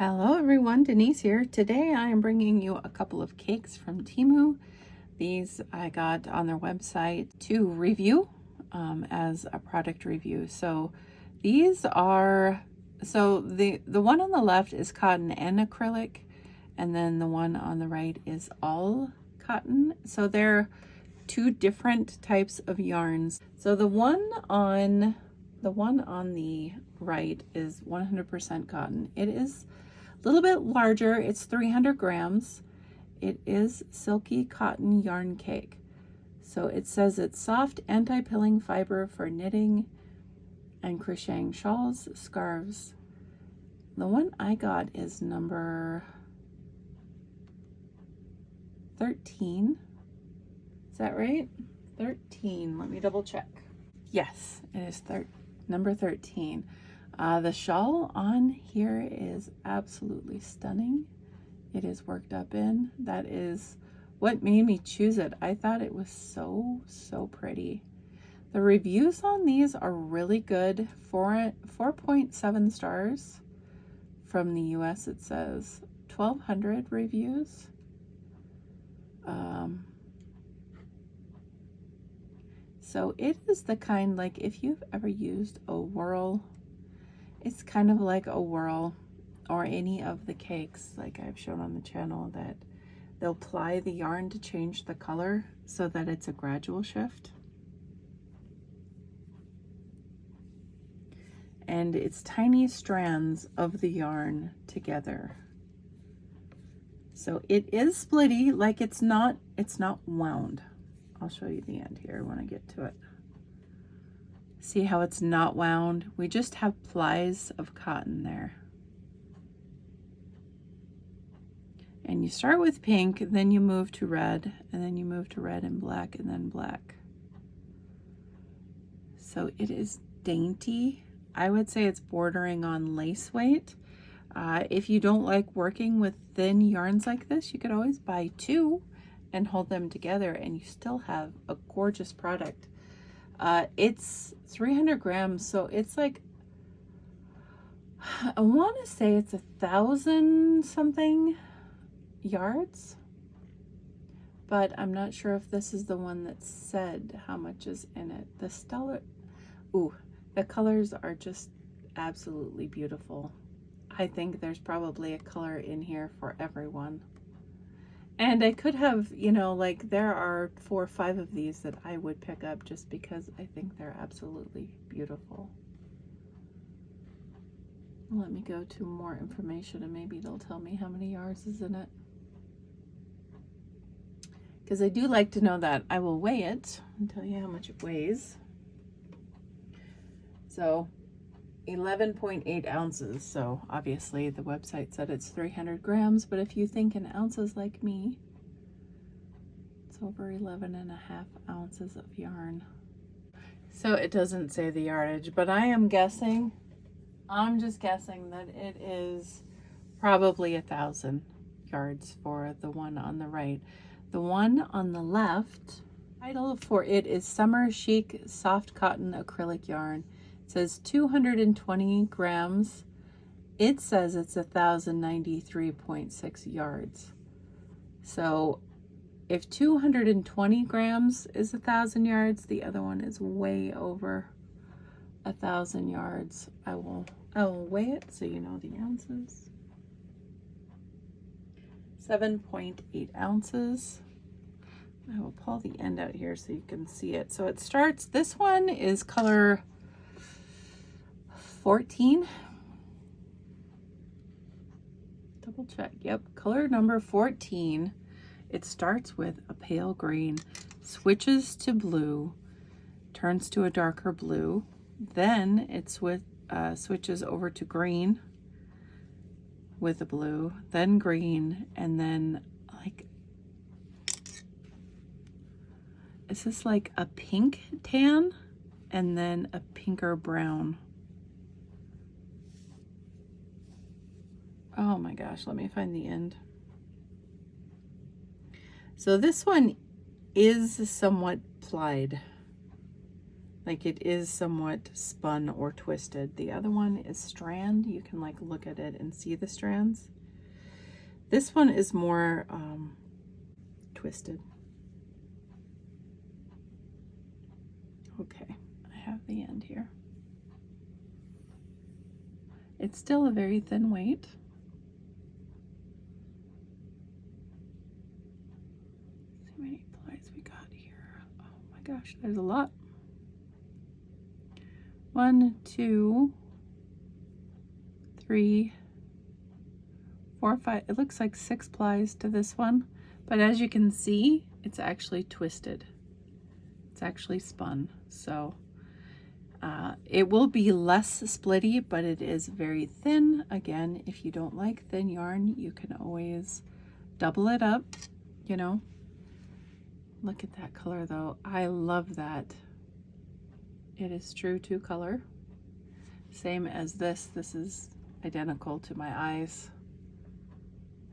Hello everyone, Denise here. Today I am bringing you a couple of cakes from Temu. These I got on their website to review as a product review. So these are, the one on the left is cotton and acrylic, and then the one on the right is all cotton. So they're two different types of yarns. So the one on the right is 100% cotton. It is a little bit larger. It's 300 grams. It is silky cotton yarn cake. So it says it's soft anti-pilling fiber for knitting and crocheting shawls, scarves. The one I got is number 13. Is that right? 13. Let me double check. Yes, it is number 13. The shawl on here is absolutely stunning. It is worked up in. That is what made me choose it. I thought it was so pretty. The reviews on these are really good. 4.7 stars from the US. It says 1,200 reviews. So it is the kind, like if you've ever used a whirl, it's kind of like a whirl, or any of the cakes like I've shown on the channel, that they'll ply the yarn to change the color so that it's a gradual shift. And it's tiny strands of the yarn together. So it is splitty, like it's not wound. I'll show you the end here when I get to it. See how it's not wound? We just have plies of cotton there. And you start with pink, and then you move to red, and then you move to red and black, and then black. So it is dainty. I would say it's bordering on lace weight. If you don't like working with thin yarns like this, you could always buy two and hold them together, and you still have a gorgeous product. It's 300 grams, so it's like, I want to say it's 1,000 something yards, but I'm not sure if this is the one that said how much is in it. The colors are just absolutely beautiful. I think there's probably a color in here for everyone. And I could have, like there are 4 or 5 of these that I would pick up just because I think they're absolutely beautiful. Let me go to more information and maybe it'll tell me how many yards is in it. Because I do like to know that. I will weigh it and tell you how much it weighs. So 11.8 ounces. So obviously the website said it's 300 grams, but if you think in ounces like me, it's over 11.5 ounces of yarn. So it doesn't say the yardage, but I'm just guessing that it is probably 1,000 yards for the one on the right. The one on the left, title for it is Summer Chic Soft Cotton Acrylic Yarn. It says 220 grams. It says it's 1,093.6 yards. So if 220 grams is 1,000 yards, the other one is way over 1,000 yards. I will weigh it so you know the ounces. 7.8 ounces. I will pull the end out here so you can see it. So it starts, this one is color 14. Double check. Yep, color number 14. It starts with a pale green, switches to blue, turns to a darker blue, then it switches over to green with a blue, then green, and then like, is this like a pink tan and then a pinker brown? Oh my gosh, let me find the end. So this one is somewhat plied. Like it is somewhat spun or twisted. The other one is strand. You can like look at it and see the strands. This one is more twisted. Okay, I have the end here. It's still a very thin weight. See how many plies we got here. Oh my gosh, there's a lot. 1, 2, 3, 4, 5. It looks like 6 plies to this one, but as you can see, it's actually twisted. It's actually spun. So it will be less splitty, but it is very thin. Again, if you don't like thin yarn, you can always double it up, you know. Look at that color though. I love that. It is true to color. Same as this. This is identical to my eyes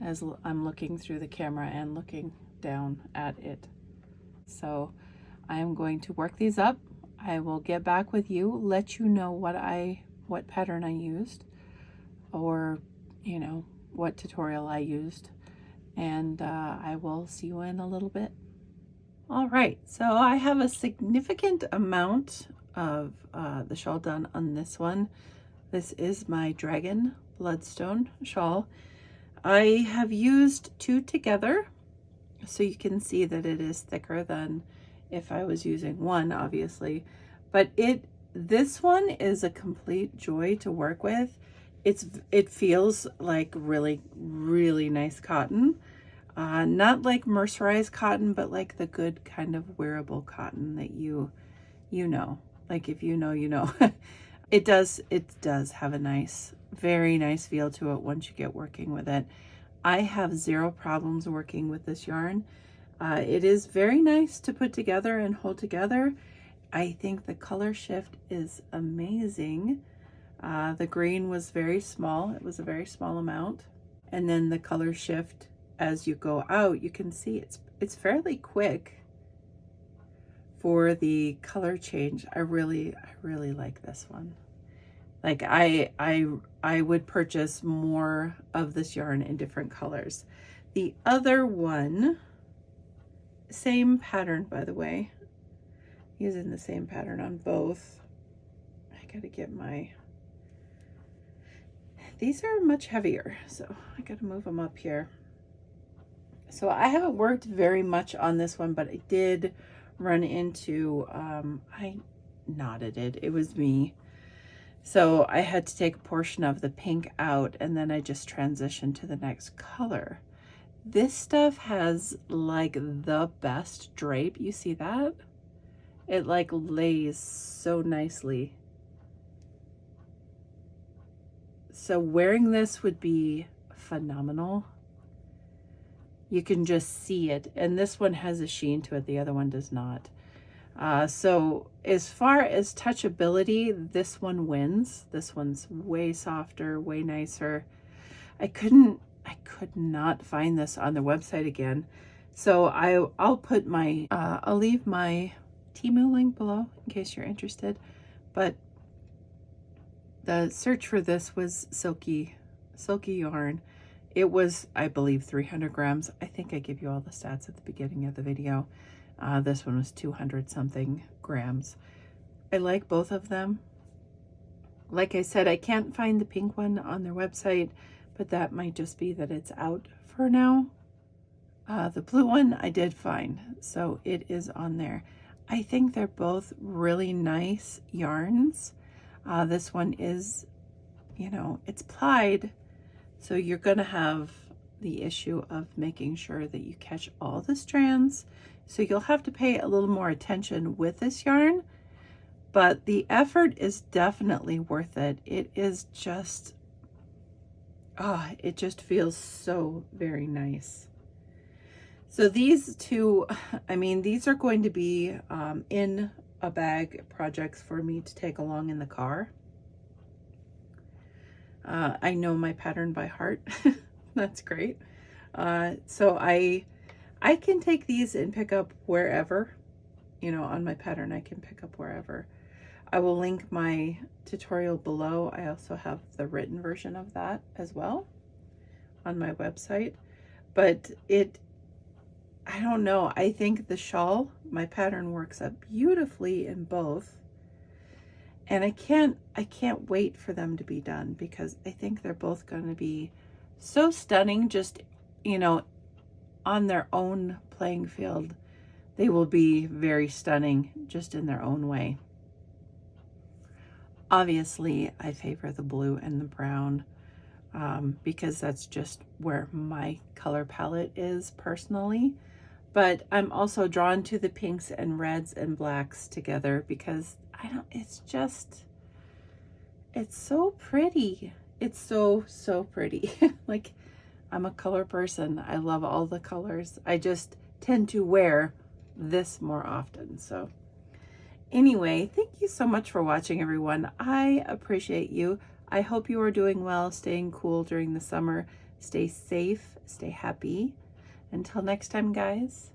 as I'm looking through the camera and looking down at it. So I am going to work these up. I will get back with you, let you know what pattern I used, or you know what tutorial I used, and I will see you in a little bit. All right, so I have a significant amount of the shawl done on this one. This is my Dragon Bloodstone shawl. I have used 2 together, so you can see that it is thicker than if I was using 1, obviously. But this one is a complete joy to work with. It feels like really, really nice cotton. Not like mercerized cotton, but like the good kind of wearable cotton that you know. Like if you know, you know. It does have a nice, very nice feel to it once you get working with it. I have 0 problems working with this yarn. It is very nice to put together and hold together. I think the color shift is amazing. The green was very small. It was a very small amount. And then the color shift as you go out, you can see it's fairly quick for the color change. I really like this one. Like I would purchase more of this yarn in different colors. The other one, same pattern, by the way, using the same pattern on both. I gotta get these are much heavier, so I gotta move them up here. So I haven't worked very much on this one, but I did run into, I knotted it. It was me. So I had to take a portion of the pink out, and then I just transitioned to the next color. This stuff has like the best drape. You see that? It like lays so nicely. So wearing this would be phenomenal. You can just see it. And this one has a sheen to it. The other one does not. So as far as touchability, this one wins. This one's way softer, way nicer. I could not find this on their website again. So I'll put my, I'll leave my Temu link below in case you're interested. But the search for this was silky yarn. It was, I believe, 300 grams. I think I give you all the stats at the beginning of the video. This one was 200 something grams. I like both of them. Like I said, I can't find the pink one on their website, but that might just be that it's out for now. The blue one I did find, so it is on there. I think they're both really nice yarns. This one is, you know, it's plied, so you're gonna have the issue of making sure that you catch all the strands. So you'll have to pay a little more attention with this yarn, but the effort is definitely worth it. It is just, it just feels so very nice. So these two, I mean, these are going to be in a bag projects for me to take along in the car. I know my pattern by heart. That's great. So I can take these and pick up wherever, you know, on my pattern I can pick up wherever. I will link my tutorial below. I also have the written version of that as well on my website. But I don't know, I think the shawl, my pattern works up beautifully in both. And I can't wait for them to be done, because I think they're both going to be so stunning, just, you know, on their own playing field. They will be very stunning just in their own way. Obviously, I favor the blue and the brown because that's just where my color palette is personally. But I'm also drawn to the pinks and reds and blacks together because it's so pretty. It's so pretty. Like, I'm a color person. I love all the colors. I just tend to wear this more often. So anyway, thank you so much for watching, everyone. I appreciate you. I hope you are doing well, staying cool during the summer. Stay safe, stay happy. Until next time, guys.